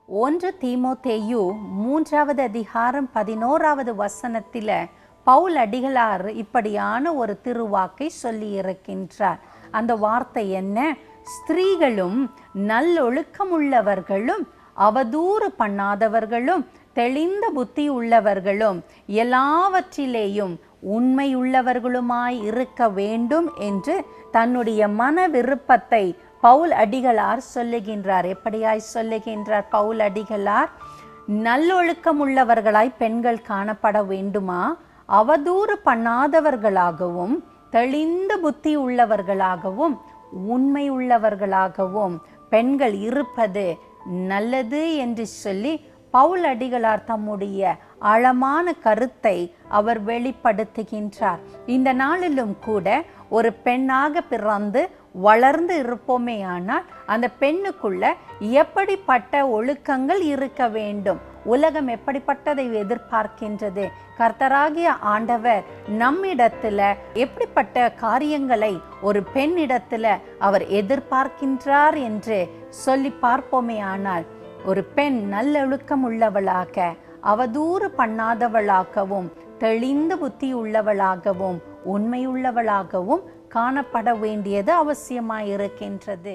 1 தீமோத்தேயு 3வது அதிகாரம் 11வது வசனத்தில பவுல் அடிகளார் இப்படியான ஒரு திருவாக்கை சொல்லி இருக்கின்றார். அந்த வார்த்தை என்ன? ஸ்திரீகளும் நல்லொழுக்கமுள்ளவர்களும் அவதூறு பண்ணாதவர்களும் தெளிந்த புத்தி உள்ளவர்களும் எல்லாவற்றிலேயும் உண்மையுள்ளவர்களுமாய் இருக்க வேண்டும் என்று தன்னுடைய மன விருப்பத்தை பவுல் அடிகளார் சொல்லுகின்றார். எப்படியாய் சொல்லுகின்றார் பவுல் அடிகளார்? நல்லொழுக்கம் உள்ளவர்களாய் பெண்கள் காணப்பட வேண்டுமா? அவதூறு பண்ணாதவர்களாகவும் தெளிந்த புத்தி உள்ளவர்களாகவும் உண்மை உள்ளவர்களாகவும் பெண்கள் இருப்பது நல்லது என்று சொல்லி பவுல் அடிகளார் தம்முடைய ஆழமான கருத்தை அவர் வெளிப்படுத்துகின்றார். இந்த நாளிலும் கூட ஒரு பெண்ணாக பிறந்து வளர்ந்து இருப்போமே ஆனால் அந்த பெண்ணுக்குள்ள எப்படிப்பட்ட ஒழுக்கங்கள் இருக்க வேண்டும்? உலகம் எப்படிப்பட்டதை எதிர்பார்க்கின்றது? கர்த்தராகிய ஆண்டவர் நம்மிடத்துல எப்படிப்பட்ட காரியங்களை ஒரு பெண்ணிடத்துல அவர் எதிர்பார்க்கின்றார் என்று சொல்லி பார்ப்போமே ஆனால், ஒரு பெண் நல்லொழுக்கம் உள்ளவளாக அவதூறு பண்ணாதவளாகவும் தெளிந்த புத்தி உள்ளவளாகவும் உண்மையுள்ளவளாகவும் காணப்பட வேண்டியது அவசியமாயிருக்கின்றது.